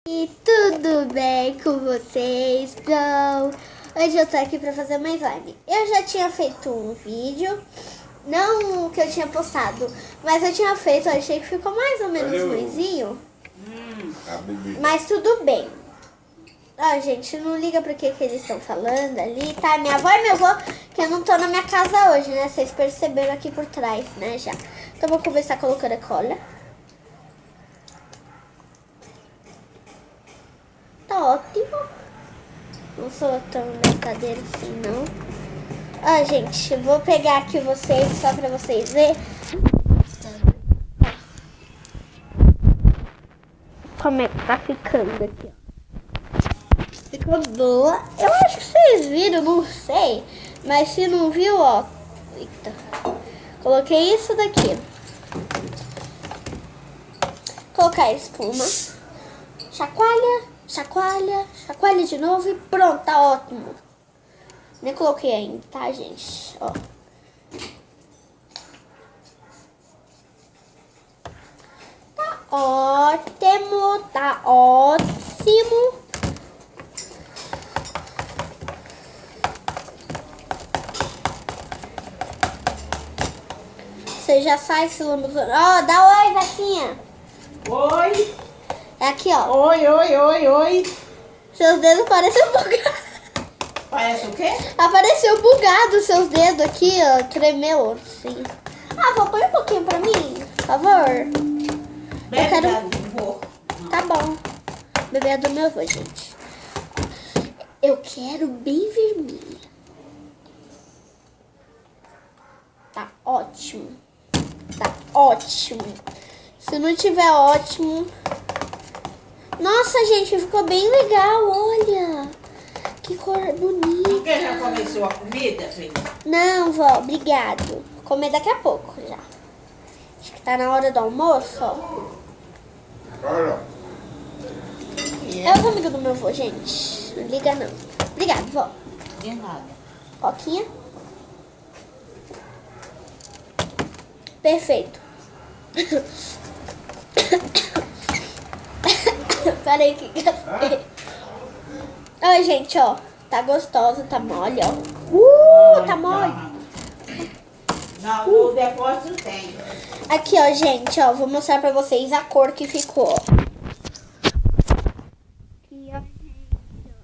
E tudo bem com vocês? Então, hoje eu tô aqui pra fazer uma slime. Eu já tinha feito um vídeo, não o que eu tinha postado, mas eu tinha feito, eu achei que ficou mais ou menos ruinzinho. Mas tudo bem. Ó, gente, não liga pro que eles estão falando ali, tá? Minha avó e meu avô, que eu não tô na minha casa hoje, né? Vocês perceberam aqui por trás, né, já. Então, vou começar colocando a cola. Tá ótimo. Não sou tão verdadeiro assim, não. Ó, gente, eu vou pegar aqui vocês, só pra vocês verem. Como é que tá ficando aqui, ó. Ficou boa. Eu acho que vocês viram, não sei. Mas se não viu, ó. Eita. Coloquei isso daqui. Colocar a espuma. Chacoalha. Chacoalha, chacoalha de novo e pronto, tá ótimo. Nem coloquei ainda, tá, gente? Ó. Tá ótimo, tá ótimo. Você já sai se lambuzando. Ó, dá oi, Vaquinha. Oi. É aqui, ó. Oi, oi, oi, oi. Seus dedos parecem bugados. Parece o quê? Apareceu bugado seus dedos aqui, ó. Tremeu, assim. Ah, vó, põe um pouquinho pra mim, por favor. Bebe quero- da vô. Tá bom. Bebê é do meu avô, gente. Eu quero bem vermelho. Tá ótimo. Tá ótimo. Se não tiver ótimo... Nossa, gente, ficou bem legal, olha. Que cor bonita. Você já começou a comida, filha? Não, vó, obrigado. Vou comer daqui a pouco já. Acho que tá na hora do almoço, ó. É os amigos do meu avô, gente. Não liga, não. Obrigado, vó. De nada. Coquinha. Perfeito. Peraí que gastei. Oi, gente, ó. Tá gostoso, tá mole, ó. Tá mole. Não, no depósito tem. Aqui, ó, gente, ó. Vou mostrar pra vocês a cor que ficou, ó. Aqui, ó, gente,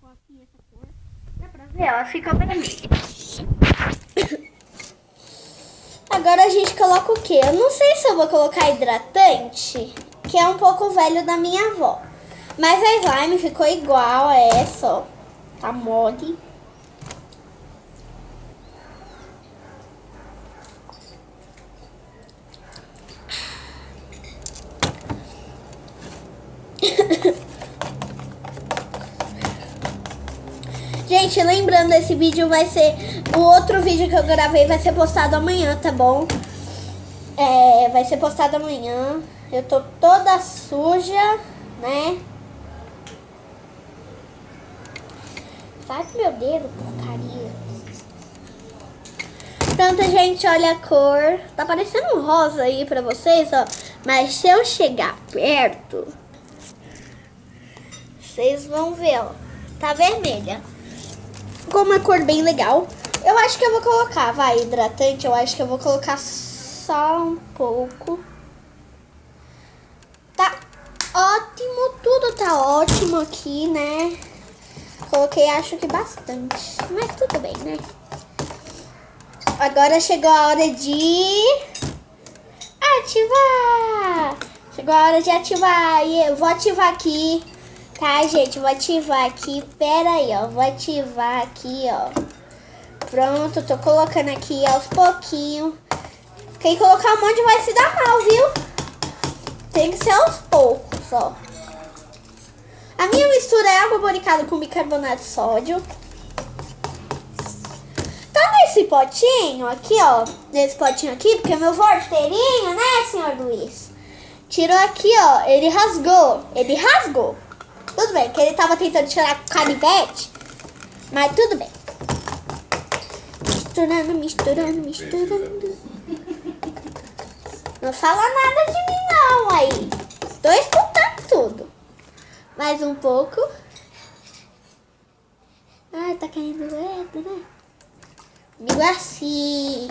ó. Aqui essa cor. Dá pra ver, ó. Fica vermelho. Agora a gente coloca o quê? Eu não sei se eu vou colocar hidratante, que é um pouco velho da minha avó. Mas a slime ficou igual a essa, ó. Tá mole. Gente, lembrando, esse vídeo vai ser... O outro vídeo que eu gravei vai ser postado amanhã, tá bom? Vai ser postado amanhã. Eu tô toda suja, né? Sai do meu dedo, porcaria. Pronto, gente, olha a cor. Tá parecendo um rosa aí pra vocês, ó. Mas se eu chegar perto, vocês vão ver, ó. Tá vermelha. Ficou uma cor bem legal. Eu acho que eu vou colocar, vai, hidratante. Eu acho que eu vou colocar só um pouco. Tá ótimo, tudo tá ótimo aqui, né? Coloquei, acho que bastante. Mas tudo bem, né? Agora chegou a hora de ativar. Chegou a hora de ativar. E eu vou ativar aqui. Tá, gente? Vou ativar aqui. Pera aí, ó. Vou ativar aqui, ó. Pronto, tô colocando aqui aos pouquinhos. Quem colocar um monte vai se dar mal, viu? Tem que ser aos poucos, ó. A minha mistura é água boricada com bicarbonato de sódio. Tá nesse potinho aqui, ó. Nesse potinho aqui, porque meu vorteirinho, né, senhor Luiz? Tirou aqui, ó. Ele rasgou. Ele rasgou. Tudo bem, que ele tava tentando tirar com canivete. Mas tudo bem. Misturando, misturando, misturando. Não fala nada de mim não aí. mais um pouco. Ai, tá caindo reto, né? Comigo assim.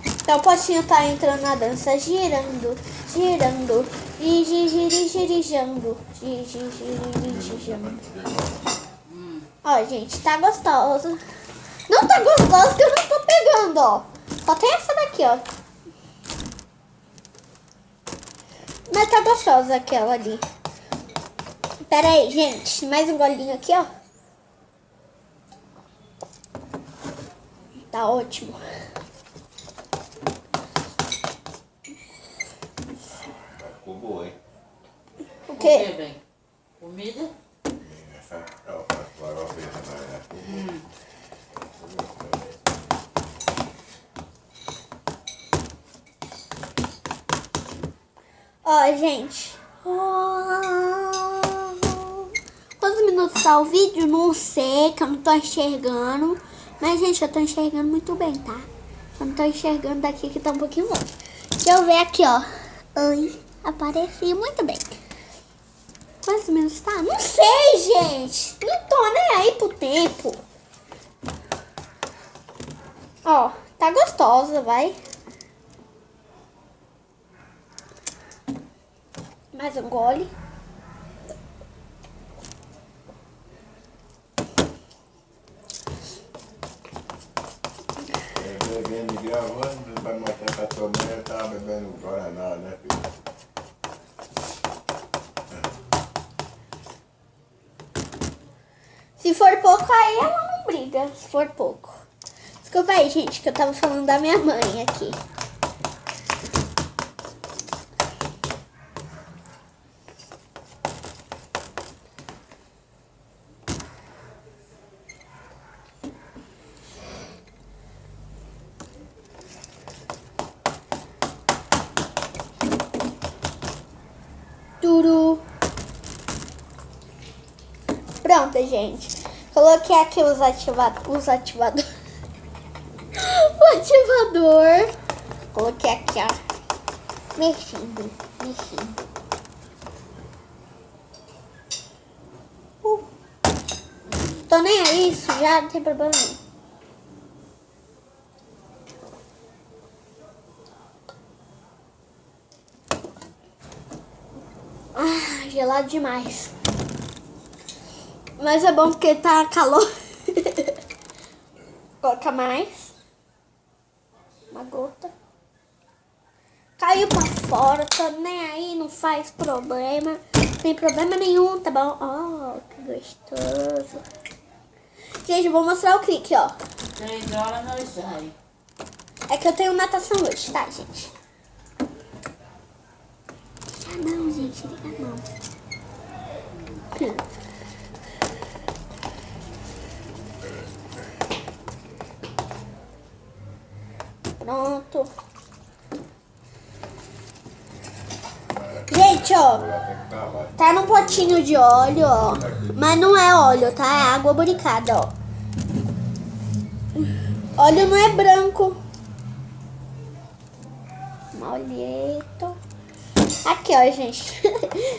Então o potinho tá entrando na dança, girando, girando, girijando, girijando. Ó, gente, tá gostoso. Não tá gostoso que eu não tô pegando, ó. Só tem essa daqui, ó. Mas tá gostosa aquela ali. Pera aí, gente. Mais um golinho aqui, ó. Tá ótimo. Ficou boa, hein? O quê? Bem? Comida? Essa farofa ficou boa. Ó, gente. Quantos minutos tá o vídeo? Não sei, que eu não tô enxergando. Mas, gente, eu tô enxergando muito bem, tá? Eu não tô enxergando daqui que tá um pouquinho longe. Deixa eu ver aqui, ó. Oi, apareci muito bem. Quantos minutos tá? Não sei, gente. Não tô nem aí pro tempo. Ó, tá gostosa, vai. Mais um gole. Bebendo e gravando, pra mostrar pra sua mãe, eu tava bebendo Guaraná, né, filho? Se for pouco, aí ela não briga. Se for pouco. Desculpa aí, gente, que eu tava falando da minha mãe aqui. Turu. Pronto, gente. Coloquei aqui os ativadores. O ativador. Coloquei aqui, ó. Mexendo. Tô nem aí, isso já não tem problema nenhum. Ah, gelado demais. Mas é bom porque tá calor. Coloca mais. Uma gota. Caiu pra fora, tô nem aí, não faz problema. Não tem problema nenhum, tá bom? Oh, que gostoso. Gente, eu vou mostrar o clique, ó. 3 horas nós saímos. É que eu tenho natação hoje, tá, gente? Ah, não, gente, liga não. Pronto. Gente, ó. Tá num potinho de óleo, ó. Mas não é óleo, tá? É água boricada, ó. Óleo não é branco. Molheto. Aqui, ó, gente.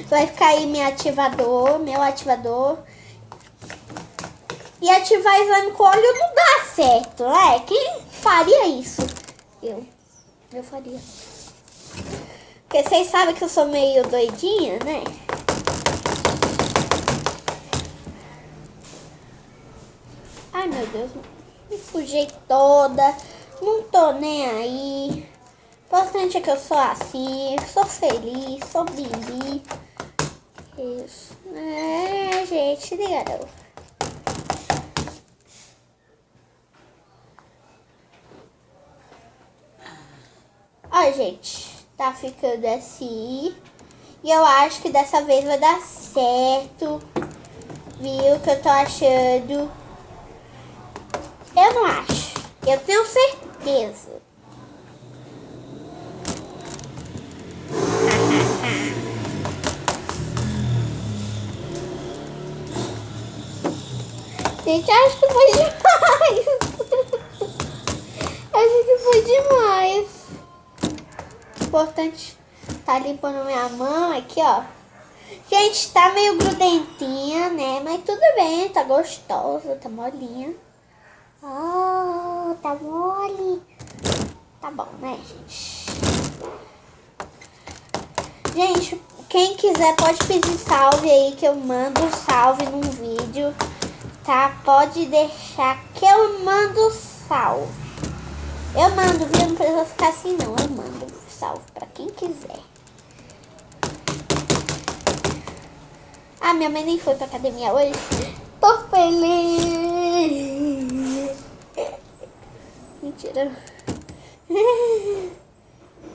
Vai ficar aí meu ativador. E ativar exame com óleo não dá certo, né? Quem faria isso? Eu faria. Porque vocês sabem que eu sou meio doidinha, né? Ai, meu Deus. Me sujei toda. Não tô nem aí. O importante é que eu sou assim. Sou feliz. Sou bibi. Isso. É, gente, ligaram. Ó, gente. Tá ficando assim. E eu acho que dessa vez vai dar certo. Viu o que eu tô achando? Eu não acho. Eu tenho certeza. Gente, acho que foi demais. Acho que foi demais. Importante tá limpando minha mão aqui, ó. Gente, tá meio grudentinha, né? Mas tudo bem, tá gostosa, tá molinha. Oh, tá mole. Tá bom, né, gente? Gente, quem quiser pode pedir salve aí, que eu mando salve num vídeo, tá? Pode deixar que eu mando salve. Eu mando, viu? Não precisa ficar assim, não. Eu mando salve pra quem quiser. Ah, minha mãe nem foi pra academia hoje. Tô feliz. Mentira.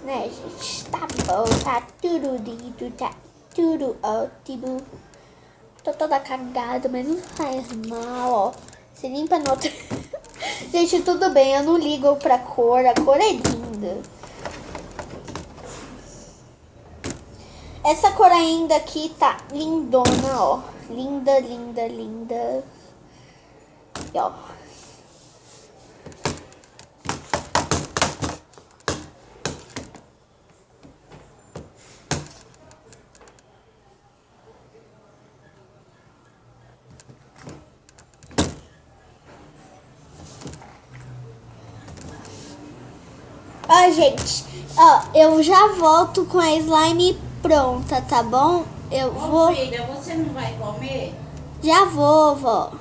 Né, gente? Tá bom, tá tudo lindo, tá tudo ótimo. Tô toda cagada, mas não faz mal, ó. Se limpa no outro. Gente, tudo bem, eu não ligo pra cor. A cor é linda. Essa cor ainda aqui tá lindona, ó. Linda, linda, linda. E, ó. Ó, gente, ó, eu já volto com a slime pronta, tá bom? Eu vou... Filha, você não vai comer? Já vou, vó.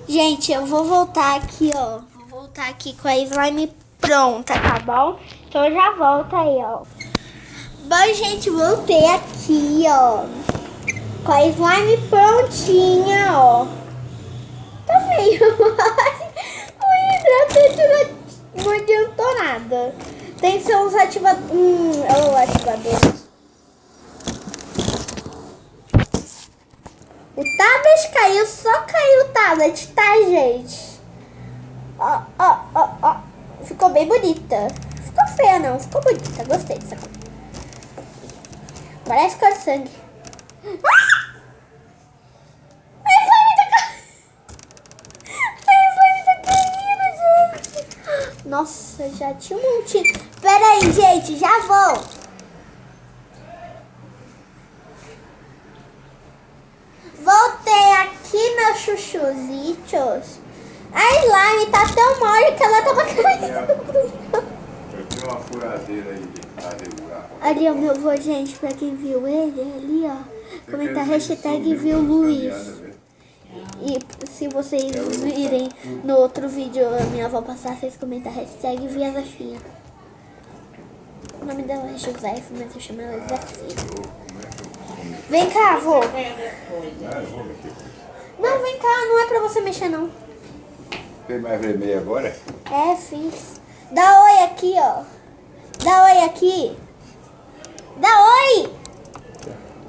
Gente, eu vou voltar aqui, ó. Vou voltar aqui com a slime pronta, tá bom? Então eu já volto aí, ó. Bom, gente, voltei aqui, ó. Com a slime prontinha, ó. Tá meio... O hidratante não adiantou nada. Tem que ser uns ativadores. Ativadores. O tablet caiu, só caiu o tablet, tá, gente? Ó, ó, ó, ó. Ficou bem bonita. Ficou feia, não. Ficou bonita. Gostei dessa cor. Parece cor de sangue. Ah! Nossa, já tinha um monte. Pera aí, gente, já vou. Voltei aqui, meus chuchuzitos. A slime tá tão mole que ela tava caindo. Eu tenho uma furadeira aí de fazer buraco. Ali, ó, meu avô, gente, pra quem viu ele, ali, ó. Comenta hashtag viu Luiz. E se vocês virem no outro vídeo a minha avó passar, vocês comentam hashtag via Zafinha. O nome dela é José, mas eu chamo ela Zafinha. Vem cá, avô. Não, vem cá, não é pra você mexer, não. Fez mais vermelho agora? É, fiz. Dá oi aqui, ó. Dá oi aqui. Dá oi.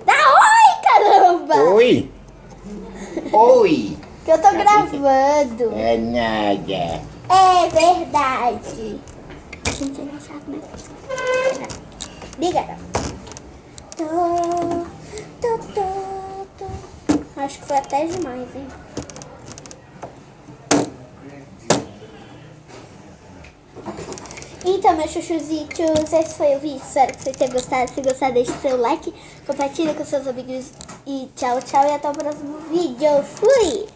Dá oi, caramba. Oi! Oi! Que eu tô gravando. É nada. É verdade. Gente, eu não sabe, né? Liga. Acho que foi até demais, hein? Então, meus chuchuzitos, esse foi o vídeo. Espero que vocês tenham gostado. Se gostar, deixe seu like, compartilha com seus amigos. E tchau, tchau. E até o próximo vídeo. Fui!